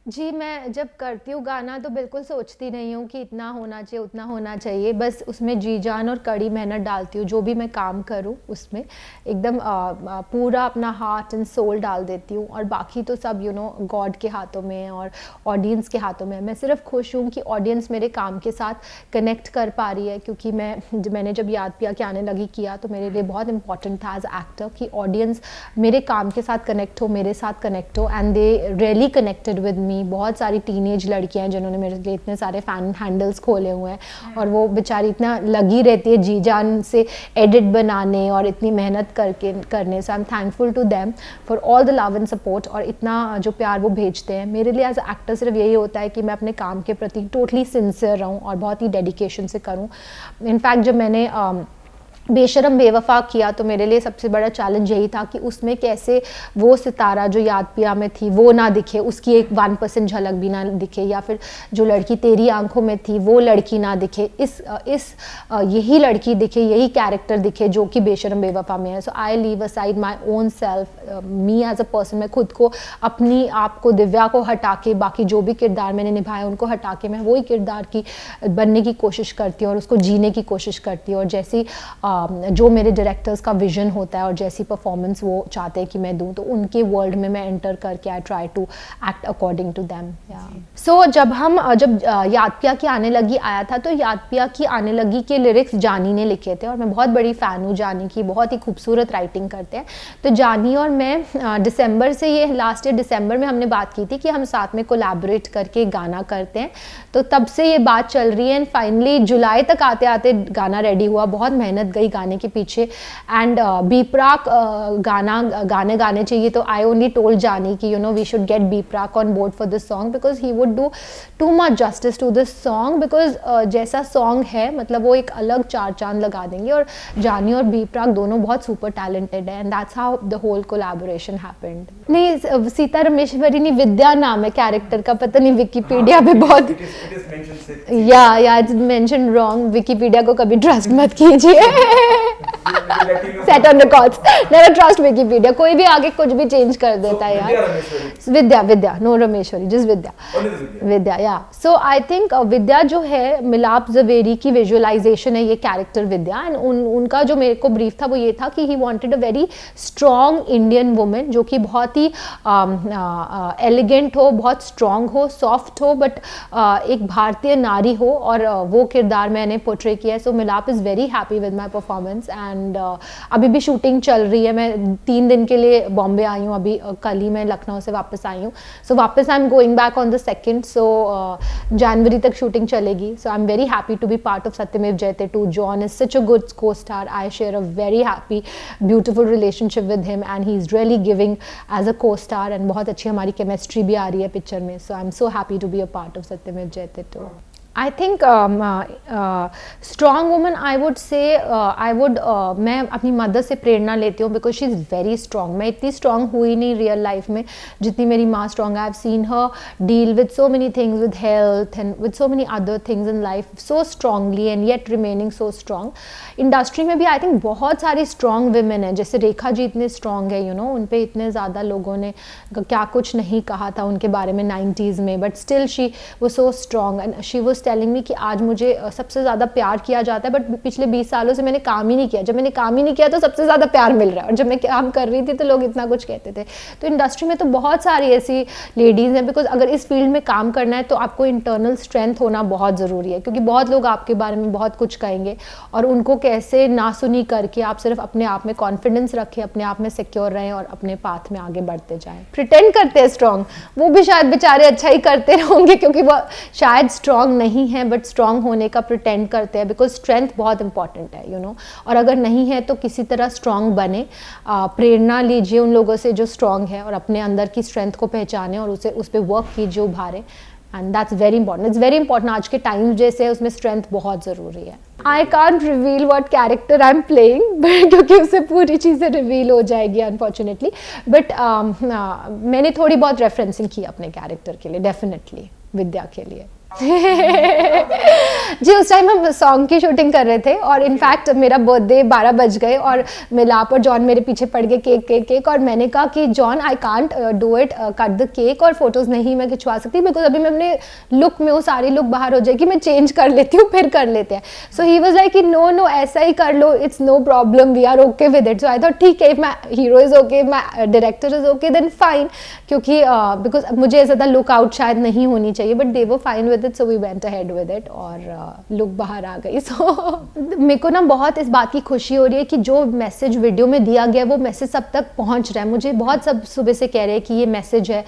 जी, मैं जब करती हूँ गाना तो बिल्कुल सोचती नहीं हूँ कि इतना होना चाहिए, उतना होना चाहिए। बस उसमें जी-जान और कड़ी मेहनत डालती हूँ, जो भी मैं काम करूँ उसमें एकदम पूरा अपना हार्ट एंड सोल डाल देती हूँ, और बाकी तो सब गॉड के हाथों में है और ऑडियंस के हाथों में है। मैं सिर्फ खुश हूँ कि ऑडियंस मेरे काम के साथ कनेक्ट कर पा रही है, क्योंकि मैंने जब याद पिया कि आने लगी किया तो मेरे लिए बहुत इंपॉर्टेंट था एज एक्टर कि ऑडियंस मेरे काम के साथ कनेक्ट हो, मेरे साथ कनेक्ट हो, and they really connected with me. बहुत सारी टीनेज लड़कियां हैं जिन्होंने मेरे लिए इतने सारे फैन हैंडल्स खोले हुए हैं, और वो बेचारी इतना लगी रहती है जी जान से एडिट बनाने और इतनी मेहनत करने से। I am thankful to them for all the love and support, और इतना जो प्यार वो भेजते हैं। मेरे लिए एज एक्टर सिर्फ यही होता है कि मैं अपने काम के प्रति टोटली सिंसियर रहूं और बहुत ही डेडिकेशन से करूं। इनफैक्ट जब मैंने बेशरम बेवफा किया तो मेरे लिए सबसे बड़ा चैलेंज यही था कि उसमें कैसे वो सितारा जो याद पिया में थी वो ना दिखे, उसकी एक 1% झलक भी ना दिखे, या फिर जो लड़की तेरी आंखों में थी वो लड़की ना दिखे, यही लड़की दिखे, यही कैरेक्टर दिखे जो कि बेशरम बेवफा में है। So I leave aside my own self, me as a person. मैं खुद को, अपनी आप को, दिव्या को हटा के बाकी जो भी किरदार मैंने निभाया उनको हटा के मैं वही किरदार की बनने की कोशिश करती हूँ और उसको जीने की कोशिश करती हूँ। और जैसी जो मेरे डायरेक्टर्स का विजन होता है और जैसी परफॉर्मेंस वो चाहते हैं कि मैं दूं, तो उनके वर्ल्ड में मैं एंटर करके I try to act according to them. So जब याद पिया की आने लगी आया था, तो याद पिया की आने लगी के लिरिक्स जानी ने लिखे थे, और मैं बहुत बड़ी फ़ैन हूँ जानी की, बहुत ही खूबसूरत राइटिंग करते हैं। तो जानी और मैं दिसंबर से, ये लास्ट ईयर दिसंबर में हमने बात की थी कि हम साथ में कोलैबोरेट करके गाना करते हैं, तो तब से ये बात चल रही है। एंड फाइनली जुलाई तक आते आते गाना रेडी हुआ, बहुत मेहनत गई गाने के पीछे। एंड बी प्राक गाने चाहिए, तो आई ओनली टोल्ड जानी कि we should get B Praak on board for this song, because he would do too much justice to this song, because जैसा सॉन्ग है मतलब वो एक अलग चार चांद लगा देंगे। और जानी और बी प्राक दोनों बहुत सुपर टैलेंटेड है, and that's how the whole collaboration happened. नहीं, सीता रमेश्वरी नहीं, विद्या नाम है कैरेक्टर का, पता नहीं विकिपीडिया पे बहुत या इट्स मेंशन रॉन्ग। विकिपीडिया को कभी ट्रस्ट मत कीजिए। Set on records, never trust Wikipedia, कोई भी आगे कुछ भी चेंज कर देता है यार। विद्या नो रमेश्वरी, जिस विद्या या। सो आई थिंक विद्या जो है मिलाप जवेरी की विजुअलाइजेशन है ये कैरेक्टर विद्या। एंड उनका जो मेरे को ब्रीफ था वो ये था कि he wanted a very strong Indian women, जो कि बहुत ही एलिगेंट हो, बहुत स्ट्रॉन्ग हो, सॉफ्ट हो, बट एक भारतीय नारी हो, और वो किरदार मैंने पोर्ट्रे किया है। सो मिलाप is very happy with my performance. And अभी भी शूटिंग चल रही है। मैं 3 दिन के लिए बॉम्बे आई हूँ, अभी कल ही मैं लखनऊ से वापस आई हूँ। सो वापस I am going back on the 2nd, so जनवरी तक शूटिंग चलेगी। So I am very happy to be part of Satyameva Jayate 2। John is such a good co star, I share a very happy beautiful relationship with him, and he is really giving as a co star, and बहुत अच्छी हमारी chemistry भी आ रही है picture में। So I am so happy to be a part of Satyameva Jayate 2। I think strong woman, I would say मैं अपनी mother से प्रेरणा लेती हूँ, because she is very strong. मैं इतनी स्ट्रॉन्ग हुई नहीं रियल लाइफ में जितनी मेरी माँ स्ट्रॉन्ग है। I have seen her deal with so many things, with health and with so many other things in life so strongly, and yet remaining so strong. Industry में भी I think बहुत सारी strong women हैं, जैसे रेखा जी इतने strong है, उन पर इतने ज़्यादा लोगों ने क्या कुछ नहीं कहा था उनके बारे में 90s में, बट स्टिल शी वो so strong. And she was telling me कि आज मुझे सबसे ज़्यादा प्यार किया जाता है, बट पिछले 20 सालों से मैंने काम ही नहीं किया। जब मैंने काम ही नहीं किया तो सबसे ज़्यादा प्यार मिल रहा है, और जब मैं काम कर रही थी तो लोग इतना कुछ कहते थे। तो इंडस्ट्री में तो बहुत सारी ऐसी लेडीज़ हैं, बिकॉज अगर इस फील्ड में काम करना है तो आपको इंटरनल स्ट्रेंथ होना बहुत ज़रूरी है, क्योंकि बहुत लोग आपके बारे में बहुत कुछ कहेंगे, और उनको कैसे ना सुनी करके आप सिर्फ अपने आप में कॉन्फिडेंस रखें, अपने आप में सिक्योर रहें और अपने पाथ में आगे बढ़ते जाएं। प्रिटेंड करते हैं स्ट्रॉन्ग, वो भी शायद बेचारे अच्छा ही करते होंगे, क्योंकि वो शायद स्ट्रॉन्ग नहीं है, बट स्ट्रॉन्ग होने का प्रिटेंड करते हैं, बिकॉज स्ट्रेंथ बहुत इंपॉर्टेंट है और अगर नहीं है तो किसी तरह स्ट्रॉन्ग बने, प्रेरणा लीजिए उन लोगों से जो स्ट्रॉन्ग है, और अपने अंदर की स्ट्रेंथ को पहचाने और उस पर वर्क कीजिए, उभारें। And that's very important, it's very important. आज के टाइम जैसे है उसमें स्ट्रेंथ बहुत ज़रूरी है। I can't reveal what character I am playing, क्योंकि उससे पूरी चीज़ें रिवील हो जाएगी अनफॉर्चुनेटली, बट मैंने थोड़ी बहुत रेफरेंसिंग की अपने कैरेक्टर के लिए, डेफिनेटली विद्या के लिए। जी उस टाइम हम सॉन्ग की शूटिंग कर रहे थे और इनफैक्ट मेरा बर्थडे 12 बज गए और मिलाप और जॉन मेरे पीछे पड़ गए केक केक केक, और मैंने कहा कि John I can't do it, cut the cake, और फोटोज़ नहीं मैं खिंचवा सकती बिकॉज अभी मैं अपने लुक में वो सारी लुक बाहर हो जाएगी, मैं चेंज कर लेती हूँ फिर कर लेते हैं. सो ही वॉज लाइक कि नो नो ऐसा ही कर लो, it's no problem, we are okay with it. So I thought ठीक है, if my hero is okay, my director is okay then fine, क्योंकि बिकॉज मुझे ऐसा था लुक आउट शायद नहीं होनी चाहिए, but they were fine with it, so we went ahead with it और लुक बाहर आ गई. सो मेरे को ना बहुत इस बात की खुशी हो रही है कि जो मैसेज वीडियो में दिया गया वो मैसेज सब तक पहुंच रहा है. मुझे बहुत सब सुबह से कह रहे हैं कि ये मैसेज है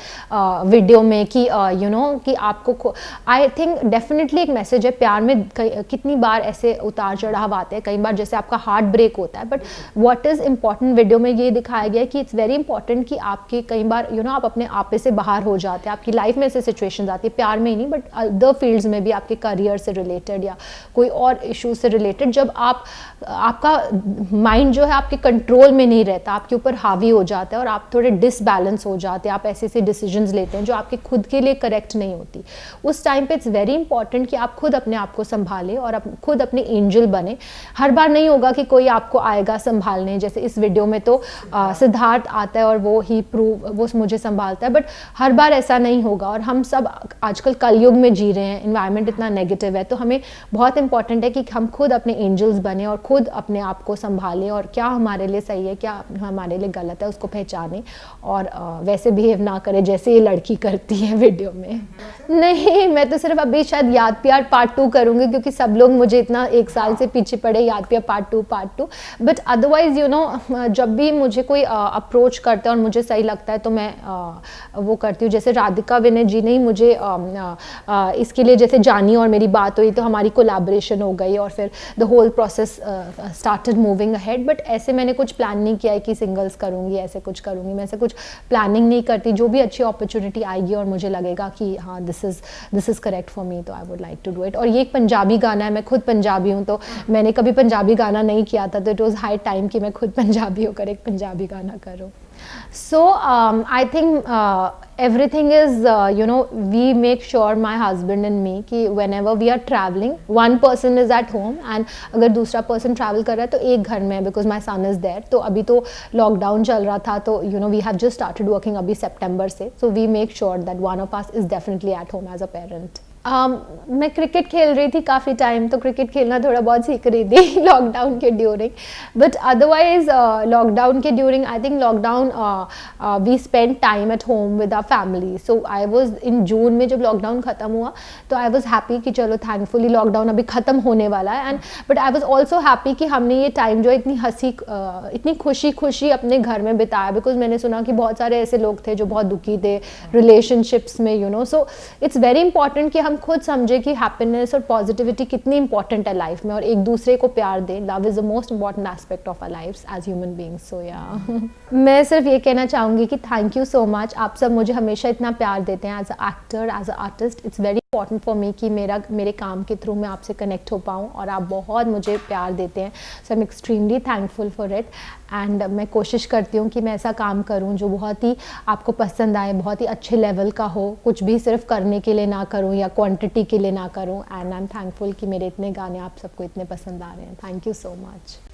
वीडियो में कि यू नो कि आपको, आई थिंक डेफिनेटली एक मैसेज है. प्यार में कितनी बार ऐसे उतार चढ़ाव आते हैं, कई बार जैसे आपका हार्ट ब्रेक होता है, but what is important video में ये दिखाया गया है कि इट्स वेरी इंपॉर्टेंट कि आपके कई बार यू नो आप अपने आपे से बाहर हो जाते हैं, आपकी लाइफ में ऐसे सिचुएशंस आती है, प्यार में ही नहीं बट अदर फील्ड्स में भी, आपके करियर से रिलेटेड या कोई और इशू से रिलेटेड, जब आपका माइंड जो है आपके कंट्रोल में नहीं रहता, आपके ऊपर हावी हो जाता है और आप थोड़े डिसबैलेंस हो जाते हैं, आप ऐसे ऐसे डिसीजंस लेते हैं जो आपके खुद के लिए करेक्ट नहीं होती. उस टाइम पे इट्स वेरी इंपॉर्टेंट कि आप खुद अपने आप को संभालें और खुद अपने एंजल बने. हर बार नहीं होगा कि कोई आपको आएगा संभालने, जैसे इस वीडियो में तो सिद्धार्थ आता है और वो मुझे संभालता है, बट हर बार ऐसा नहीं होगा. और हम सब आजकल कलयुग में जी रहे हैं, एनवायरनमेंट इतना नेगेटिव है, तो हमें बहुत इंपॉर्टेंट है कि हम खुद अपने एंजल्स बने और खुद अपने आप को संभालें और क्या हमारे लिए सही है, क्या हमारे लिए गलत है, उसको पहचानें और वैसे बिहेव ना करें जैसे ये लड़की करती है वीडियो में. नहीं, मैं तो सिर्फ अभी शायद याद प्यार पार्ट 2 करूँगी, क्योंकि सब लोग मुझे इतना 1 साल से पीछे पड़े याद प्यार part 2. But otherwise you know जब भी मुझे कोई अप्रोच करता है और मुझे सही लगता है तो मैं वो करती हूँ. जैसे राधिका विनय जी ने ही मुझे इसके लिए, जैसे जानी और मेरी बात हुई तो हमारी कोलैबोरेशन हो गई और फिर the whole process started moving ahead. But ऐसे मैंने कुछ प्लान नहीं किया है कि सिंगल्स करूँगी, ऐसे कुछ करूँगी, मैं ऐसे कुछ प्लानिंग नहीं करती. जो भी अच्छी अपॉर्चुनिटी आएगी और मुझे लगेगा कि हाँ this is correct for me, तो I would like to do it. और ये एक पंजाबी गाना है, मैं खुद पंजाबी हूँ, तो मैंने कभी पंजाबी गाना नहीं किया था, तो इट वॉज हाई टाइम कि मैं खुद पंजाबी होकर एक पंजाबी गाना करूँ. So I think everything is you know we make sure, my husband and me, कि whenever we are traveling one person is at home and अगर दूसरा person travel कर रहा है तो एक घर में है, because my son is there. तो अभी तो लॉकडाउन चल रहा था, तो you know we have just started working अभी सितंबर से, so we make sure that one of us is definitely at home as a parent. मैं क्रिकेट खेल रही थी काफ़ी टाइम, तो क्रिकेट खेलना थोड़ा बहुत सीख रही थी लॉकडाउन के ड्यूरिंग. बट अदरवाइज लॉकडाउन के during, I think lockdown we spend time at home with our family. So I was in June में जब लॉकडाउन ख़त्म हुआ तो आई वाज हैप्पी कि चलो थैंकफुली लॉकडाउन अभी ख़त्म होने वाला है. And but I was also happy कि हमने ये टाइम जो इतनी इतनी खुशी अपने घर में बिताया, बिकॉज मैंने सुना कि बहुत सारे ऐसे लोग थे जो बहुत दुखी थे रिलेशनशिप्स में, you know. So it's very important कि हम खुद समझे कि हैप्पीनेस और पॉजिटिविटी कितनी इंपॉर्टेंट है लाइफ में, और एक दूसरे को प्यार दें. Love is the most important aspect of our lifes as human beings. So या मैं सिर्फ ये कहना चाहूँगी कि थैंक यू सो मच. आप सब मुझे हमेशा इतना प्यार देते हैं as a actor, as a artist. It's very important for me कि मेरे काम के थ्रू मैं आपसे कनेक्ट हो पाऊँ, और आप बहुत मुझे प्यार देते हैं. So I am extremely thankful for it. And मैं कोशिश करती हूँ कि मैं ऐसा काम करूँ जो बहुत ही आपको पसंद आए, बहुत ही अच्छे लेवल का हो, कुछ भी सिर्फ करने के लिए ना करूँ या क्वांटिटी के लिए ना करूँ. एंड आई एम थैंकफुल कि मेरे इतने गाने आप सबको इतने पसंद आ रहे हैं. Thank you so much.